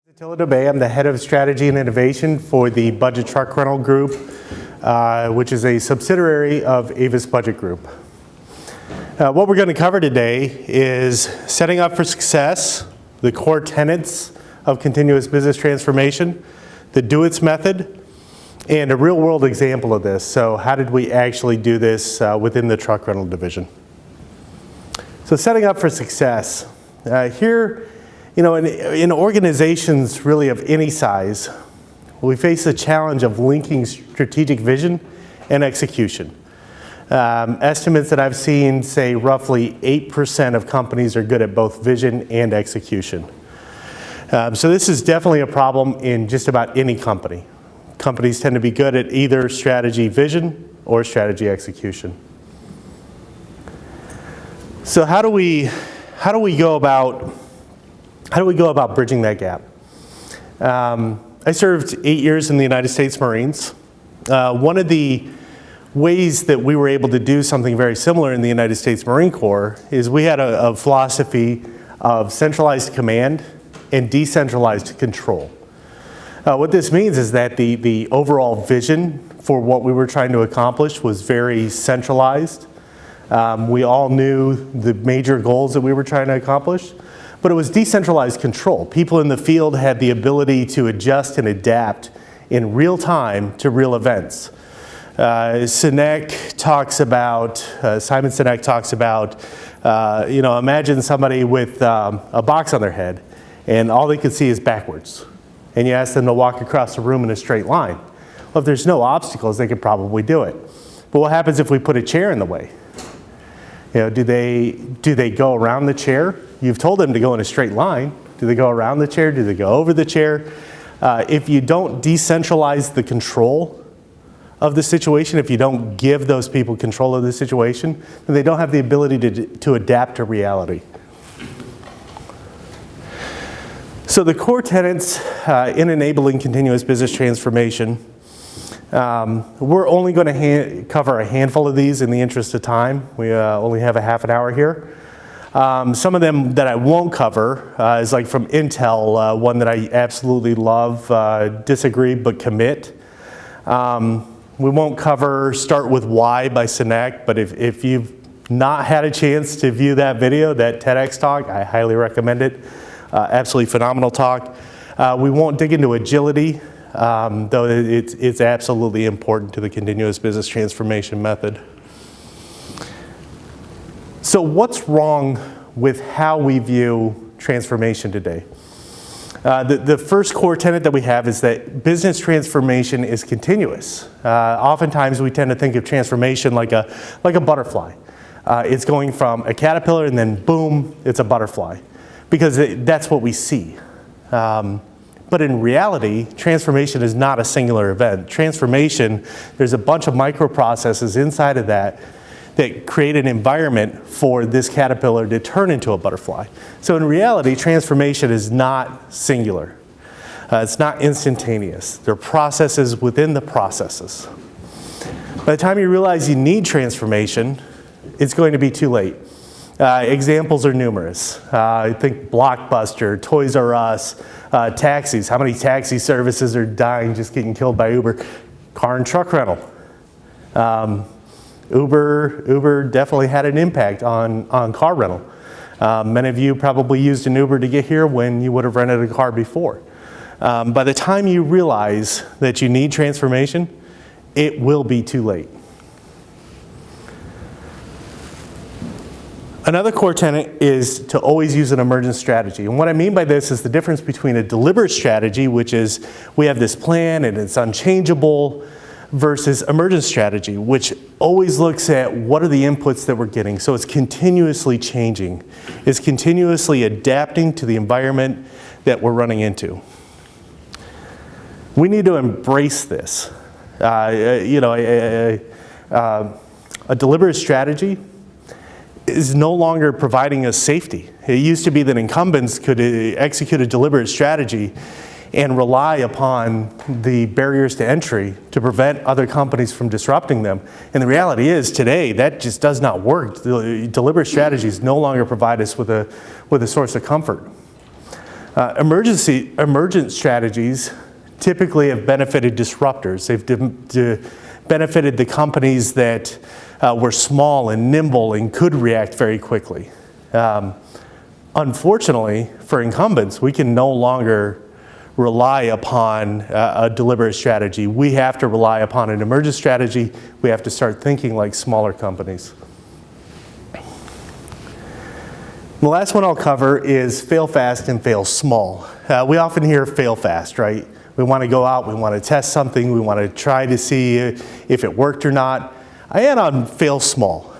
Attila Dobai. I'm the head of strategy and innovation for the Budget Truck Rental Group, which is a subsidiary of Avis Budget Group. What we're going to cover today is setting up for success, the core tenets of continuous business transformation, the do-its method, and a real-world example of this. So how did we actually do this within the truck rental division? So setting up for success. Here, in organizations really of any size, we face the challenge of linking strategic vision and execution. Estimates that I've seen say roughly 8% of companies are good at both vision and execution. So this is definitely a problem in just about any company. Companies tend to be good at either strategy vision or strategy execution. So how do we go about bridging that gap? I served 8 years in the United States Marines. One of the ways that we were able to do something very similar in the United States Marine Corps is we had a philosophy of centralized command and decentralized control. What this means is that the overall vision for what we were trying to accomplish was very centralized. We all knew the major goals that we were trying to accomplish, but it was decentralized control. People in the field had the ability to adjust and adapt in real time to real events. Simon Sinek talks about, imagine somebody with a box on their head and all they could see is backwards. And you ask them to walk across the room in a straight line. Well, if there's no obstacles, they could probably do it. But what happens if we put a chair in the way? Do they go around the chair? You've told them to go in a straight line. Do they go around the chair? Do they go over the chair? If you don't decentralize the control of the situation, if you don't give those people control of the situation, then they don't have the ability to adapt to reality. So the core tenets in enabling continuous business transformation, we're only going to cover a handful of these in the interest of time. We only have a half an hour here. Some of them that I won't cover is like from Intel, one that I absolutely love, disagree but commit. We won't cover Start With Why by Sinek, but if you've not had a chance to view that video, that TEDx talk, I highly recommend it. Absolutely phenomenal talk. We won't dig into agility, though it's absolutely important to the continuous business transformation method. So what's wrong with how we view transformation today? The first core tenet that we have is that business transformation is continuous. Oftentimes we tend to think of transformation like a butterfly. It's going from a caterpillar and then boom, it's a butterfly, because that's what we see. But in reality, transformation is not a singular event. Transformation, there's a bunch of microprocesses inside of that create an environment for this caterpillar to turn into a butterfly. So in reality, transformation is not singular. It's not instantaneous. There are processes within the processes. By the time you realize you need transformation, it's going to be too late. Examples are numerous. I think Blockbuster, Toys R Us, taxis. How many taxi services are dying, just getting killed by Uber? Car and truck rental. Uber definitely had an impact on car rental. Many of you probably used an Uber to get here when you would have rented a car before. By the time you realize that you need transformation, it will be too late. Another core tenet is to always use an emergent strategy. And what I mean by this is the difference between a deliberate strategy, which is we have this plan and it's unchangeable, versus emergent strategy, which always looks at what are the inputs that we're getting. So it's continuously changing. It's continuously adapting to the environment that we're running into. We need to embrace this. A deliberate strategy is no longer providing us safety. It used to be that incumbents could execute a deliberate strategy and rely upon the barriers to entry to prevent other companies from disrupting them. And the reality is today that just does not work. The deliberate strategies no longer provide us with a source of comfort. Emergent strategies typically have benefited disruptors. They've benefited the companies that were small and nimble and could react very quickly. Unfortunately, for incumbents, we can no longer rely upon a deliberate strategy. We have to rely upon an emergent strategy. We have to start thinking like smaller companies. The last one I'll cover is fail fast and fail small. We often hear fail fast, right? We want to go out, we want to test something, we want to try to see if it worked or not. I add on fail small.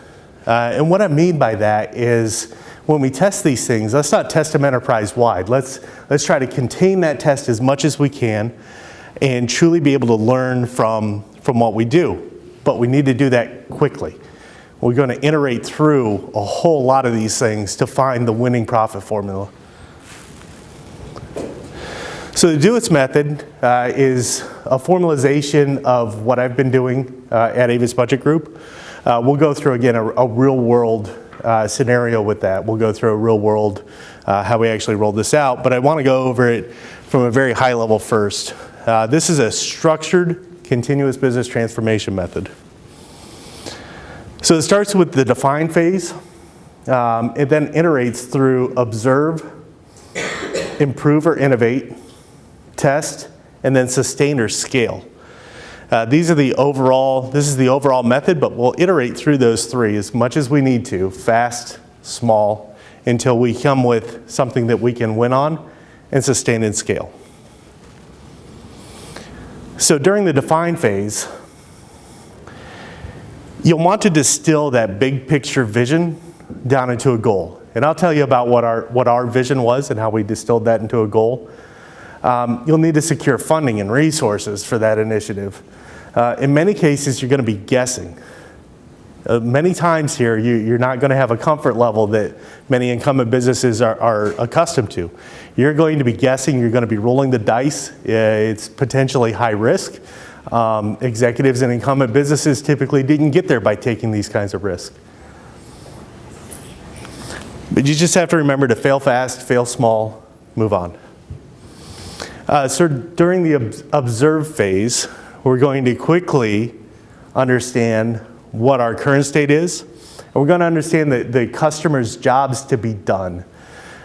And what I mean by that is when we test these things, let's not test them enterprise-wide. Let's try to contain that test as much as we can and truly be able to learn from what we do. But we need to do that quickly. We're going to iterate through a whole lot of these things to find the winning profit formula. So the BTOES method is a formalization of what I've been doing at Avis Budget Group. We'll go through, again, a real-world scenario with that. We'll go through a real-world, how we actually rolled this out, but I want to go over it from a very high level first. This is a structured, continuous business transformation method. So it starts with the define phase. It then iterates through observe, improve or innovate, test, and then sustain or scale. This is the overall method, but we'll iterate through those three as much as we need to, fast, small, until we come with something that we can win on and sustain and scale. So during the define phase, you'll want to distill that big picture vision down into a goal. And I'll tell you about what our vision was and how we distilled that into a goal. You'll need to secure funding and resources for that initiative. In many cases, you're going to be guessing. Many times here, you're not going to have a comfort level that many incumbent businesses are accustomed to. You're going to be guessing, you're going to be rolling the dice. It's potentially high risk. Executives in incumbent businesses typically didn't get there by taking these kinds of risks. But you just have to remember to fail fast, fail small, move on. So during the observe phase, we're going to quickly understand what our current state is, and we're going to understand the customer's jobs to be done.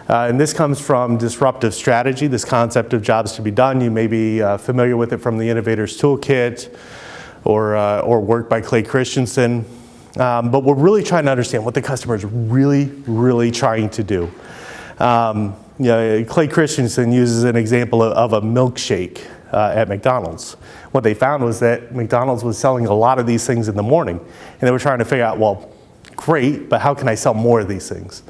And this comes from disruptive strategy, this concept of jobs to be done. You may be familiar with it from the Innovator's Toolkit or work by Clay Christensen. But we're really trying to understand what the customer is really trying to do. Clay Christensen uses an example of a milkshake at McDonald's. What they found was that McDonald's was selling a lot of these things in the morning, and they were trying to figure out, well, great, but how can I sell more of these things?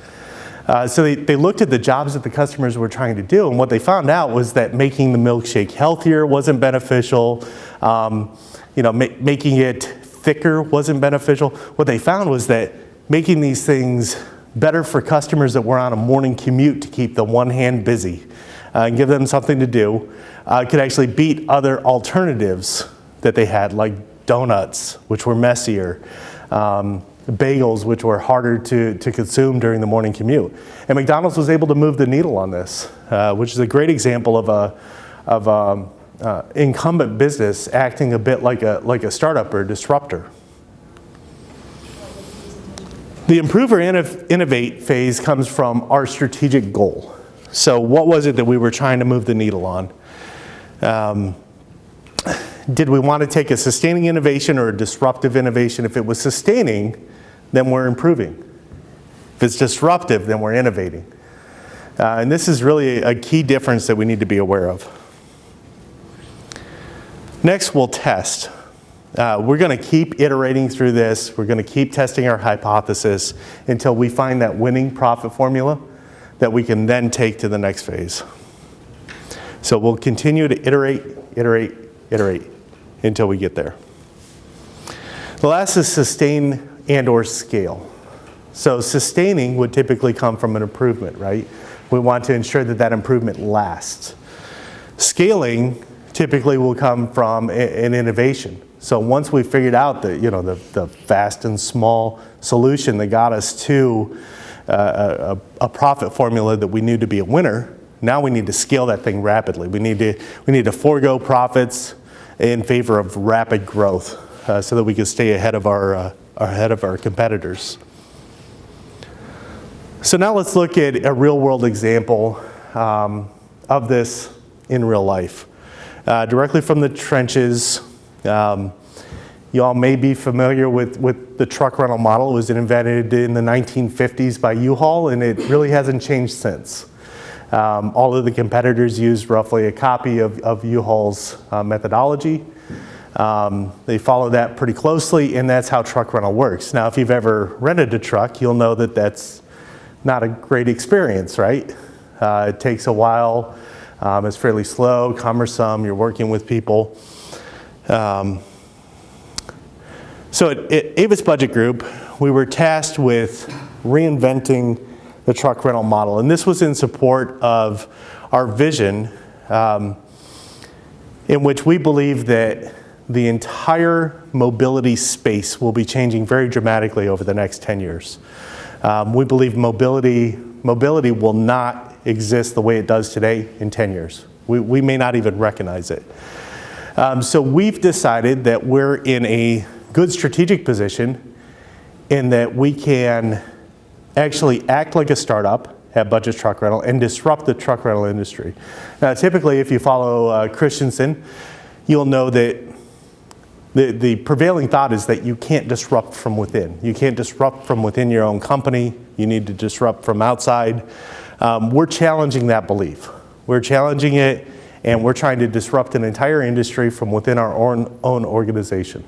So they looked at the jobs that the customers were trying to do, and what they found out was that making the milkshake healthier wasn't beneficial. Making it thicker wasn't beneficial. What they found was that making these things better for customers that were on a morning commute to keep the one hand busy and give them something to do could actually beat other alternatives that they had, like donuts, which were messier, bagels, which were harder to consume during the morning commute. And McDonald's was able to move the needle on this, which is a great example of a incumbent business acting a bit like a startup or a disruptor. The improve or innovate phase comes from our strategic goal. So what was it that we were trying to move the needle on? Did we want to take a sustaining innovation or a disruptive innovation? If it was sustaining, then we're improving. If it's disruptive, then we're innovating. And this is really a key difference that we need to be aware of. Next, we'll test. We're going to keep iterating through this. We're going to keep testing our hypothesis until we find that winning profit formula that we can then take to the next phase. So we'll continue to iterate until we get there. The last is sustain and or scale. So sustaining would typically come from an improvement, right? We want to ensure that that improvement lasts. Scaling typically will come from an innovation. So once we figured out the fast and small solution that got us to a profit formula that we knew to be a winner, Now we need to scale that thing rapidly. We need to forego profits in favor of rapid growth so that we can stay ahead of our competitors. So now let's look at a real-world example of this in real life. Directly from the trenches, you all may be familiar with the truck rental model. It was invented in the 1950s by U-Haul, and it really hasn't changed since. All of the competitors use roughly a copy of U-Haul's methodology. They follow that pretty closely, and that's how truck rental works. Now, if you've ever rented a truck, you'll know that that's not a great experience, right? It takes a while. It's fairly slow, cumbersome. You're working with people. So at Avis Budget Group, we were tasked with reinventing the truck rental model. And this was in support of our vision in which we believe that the entire mobility space will be changing very dramatically over the next 10 years. We believe mobility will not exist the way it does today in 10 years. We may not even recognize it. So we've decided that we're in a good strategic position in that we can actually act like a startup at Budget Truck Rental and disrupt the truck rental industry. Now, typically, if you follow Christensen, you'll know that the prevailing thought is that you can't disrupt from within. You can't disrupt from within your own company. You need to disrupt from outside. We're challenging that belief. We're challenging it, and we're trying to disrupt an entire industry from within our own organization.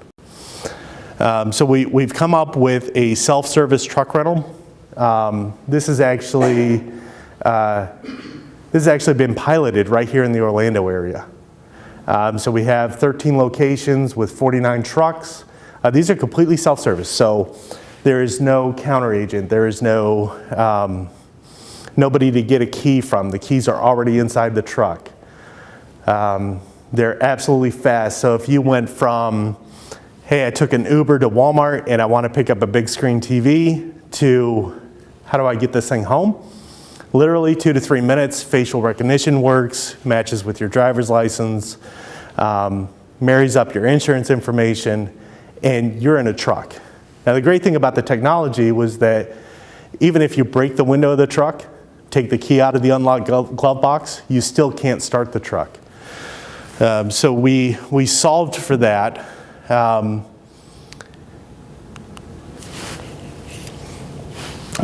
So we've come up with a self-service truck rental. This has actually been piloted right here in the Orlando area. So we have 13 locations with 49 trucks. These are completely self-service, so there is no counter agent. There is no nobody to get a key from. The keys are already inside the truck. They're absolutely fast. So if you went from, hey, I took an Uber to Walmart and I want to pick up a big screen TV, to how do I get this thing home? Literally 2 to 3 minutes, facial recognition works, matches with your driver's license, marries up your insurance information, and you're in a truck. Now the great thing about the technology was that even if you break the window of the truck, take the key out of the unlocked glove box, you still can't start the truck. So we solved for that.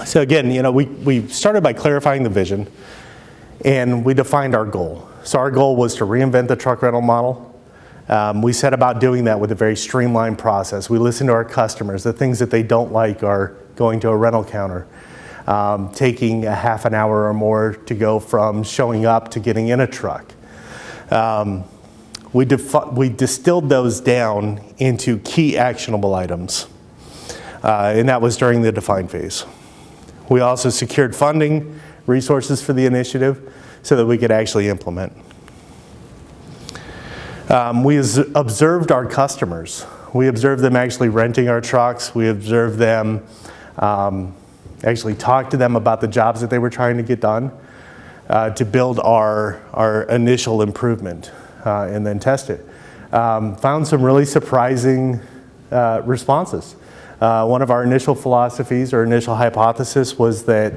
So again, we started by clarifying the vision, and we defined our goal. So our goal was to reinvent the truck rental model. We set about doing that with a very streamlined process. We listened to our customers. The things that they don't like are going to a rental counter, taking a half an hour or more to go from showing up to getting in a truck. We distilled those down into key actionable items, and that was during the define phase. We also secured funding, resources for the initiative so that we could actually implement. We observed our customers. We observed them actually renting our trucks. We observed them actually talk to them about the jobs that they were trying to get done to build our initial improvement and then test it. Found some really surprising responses. One of our initial philosophies or initial hypothesis was that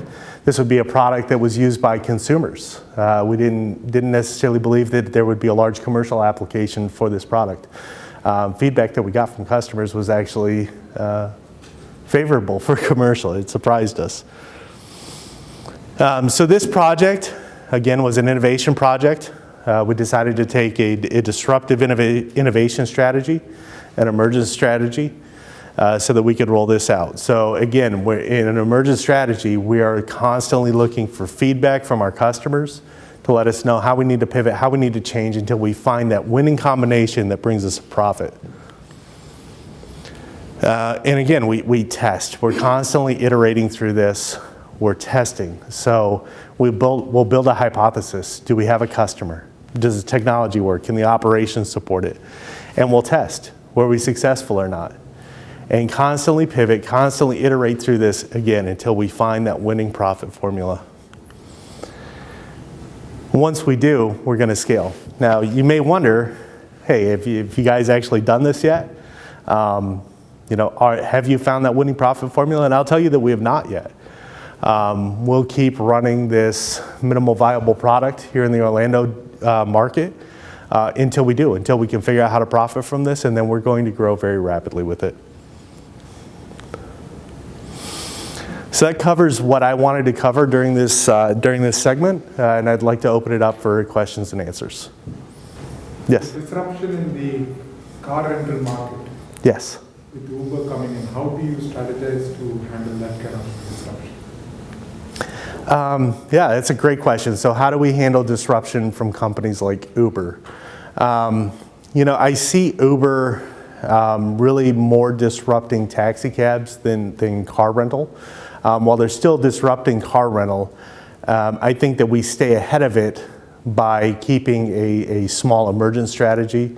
this would be a product that was used by consumers. We didn't necessarily believe that there would be a large commercial application for this product. Feedback that we got from customers was actually favorable for commercial. It surprised us. So this project, again, was an innovation project. We decided to take a disruptive innovation strategy, an emergence strategy, so that we could roll this out. So again, in an emergence strategy, we are constantly looking for feedback from our customers to let us know how we need to pivot, how we need to change until we find that winning combination that brings us a profit. And again, we test. We're constantly iterating through this. We're testing. So we'll build a hypothesis. Do we have a customer? Does the technology work? Can the operations support it? And we'll test. Were we successful or not? And constantly pivot, constantly iterate through this again until we find that winning profit formula. Once we do, we're going to scale. Now, you may wonder, hey, have you guys actually done this yet? Have you found that winning profit formula? And I'll tell you that we have not yet. We'll keep running this minimal viable product here in the Orlando market until we can figure out how to profit from this, and then we're going to grow very rapidly with it. So that covers what I wanted to cover during this segment, and I'd like to open it up for questions and answers. Yes? Disruption in the car rental market. Yes. With Uber coming in, how do you strategize to handle that kind of disruption? Yeah, that's a great question. So how do we handle disruption from companies like Uber? I see Uber really more disrupting taxi cabs than car rental. While they're still disrupting car rental, I think that we stay ahead of it by keeping a small emergence strategy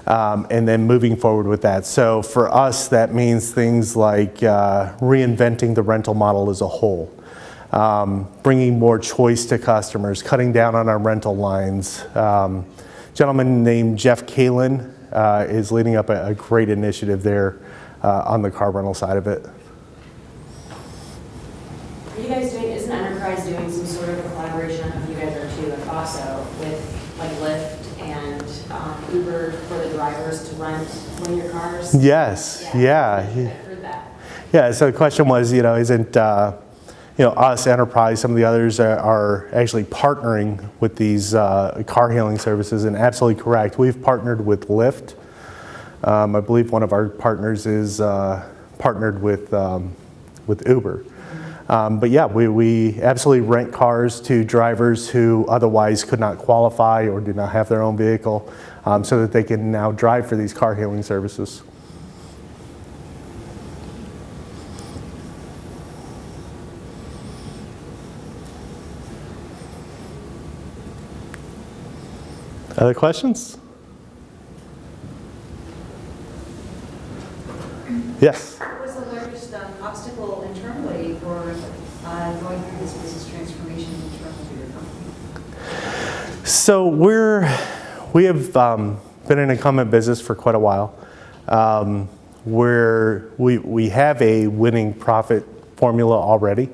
and then moving forward with that. So for us, that means things like reinventing the rental model as a whole, bringing more choice to customers, cutting down on our rental lines. A gentleman named Jeff Kalin is leading up a great initiative there on the car rental side of it. Are you guys doing, isn't Enterprise doing some sort of a collaboration, I don't know if you guys are too, like also with like Lyft and Uber for the drivers to rent one of your cars? Yes, yeah. I've heard that. Yeah, so the question was, isn't us, Enterprise, some of the others are actually partnering with these car hailing services, and absolutely correct. We've partnered with Lyft. I believe one of our partners is partnered with Uber. But yeah, we absolutely rent cars to drivers who otherwise could not qualify or do not have their own vehicle, so that they can now drive for these car hailing services. Other questions? Yes? What was the largest obstacle internally for going through this business transformation internally for your company? So we have been an incumbent business for quite a while, where we have a winning profit formula already.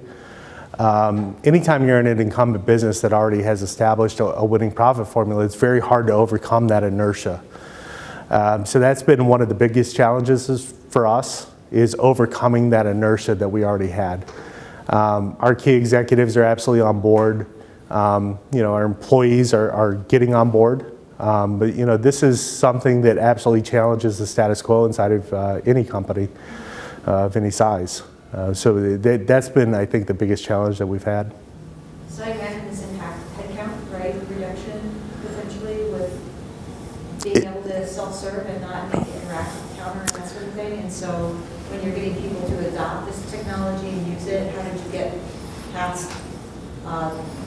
Anytime you're in an incumbent business that already has established a winning profit formula, it's very hard to overcome that inertia. So that's been one of the biggest challenges for us, is overcoming that inertia that we already had. Our key executives are absolutely on board. Our employees are getting on board. But this is something that absolutely challenges the status quo inside of any company of any size. So that's been, I think, the biggest challenge that we've had. So I imagine this impact headcount, right? Reduction potentially with being able to self-serve and not interact with the counter and that sort of thing. And so when you're getting people to adopt this technology and use it, how did you get past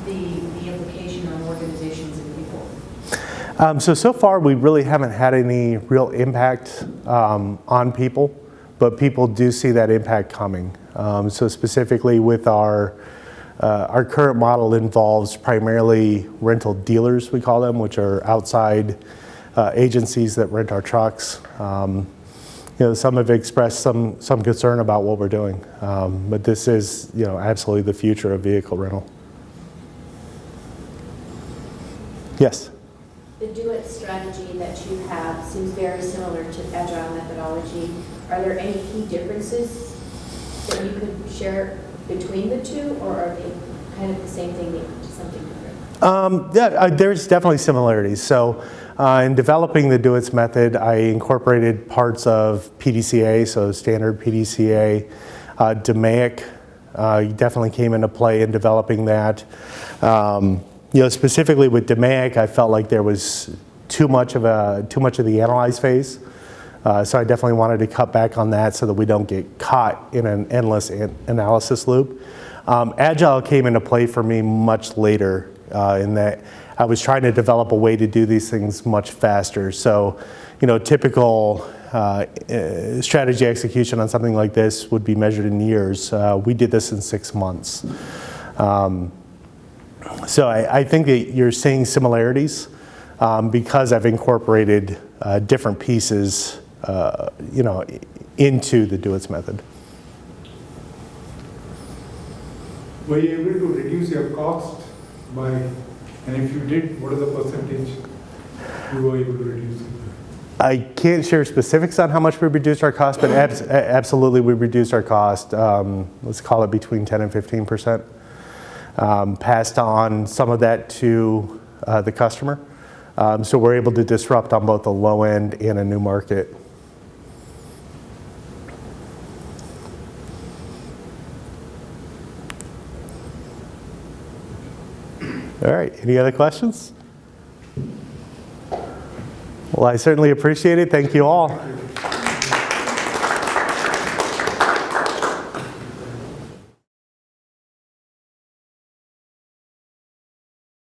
the implication on organizations and people? So far, we really haven't had any real impact on people. But people do see that impact coming. So specifically with our current model involves primarily rental dealers, we call them, which are outside agencies that rent our trucks. Some have expressed some concern about what we're doing. But this is, absolutely the future of vehicle rental. Yes? The do-it strategy that you have seems very similar to Agile methodology. Are there any key differences that you could share between the two, or are they kind of the same thing, maybe just something different? There's definitely similarities. So in developing the do-its method, I incorporated parts of PDCA, so standard PDCA. DMAIC definitely came into play in developing that. Specifically with DMAIC, I felt like there was too much of the analyze phase. So I definitely wanted to cut back on that so that we don't get caught in an endless analysis loop. Agile came into play for me much later in that I was trying to develop a way to do these things much faster. So, typical strategy execution on something like this would be measured in years. We did this in 6 months. So I think that you're seeing similarities because I've incorporated different pieces, into the DOES method. Were you able to reduce your cost by, and if you did, what is the percentage you were able to reduce it? I can't share specifics on how much we reduced our cost, but absolutely we reduced our cost, let's call it between 10 and 15%. Passed on some of that to the customer. So we're able to disrupt on both the low end and a new market. All right, any other questions? Well, I certainly appreciate it. Thank you all.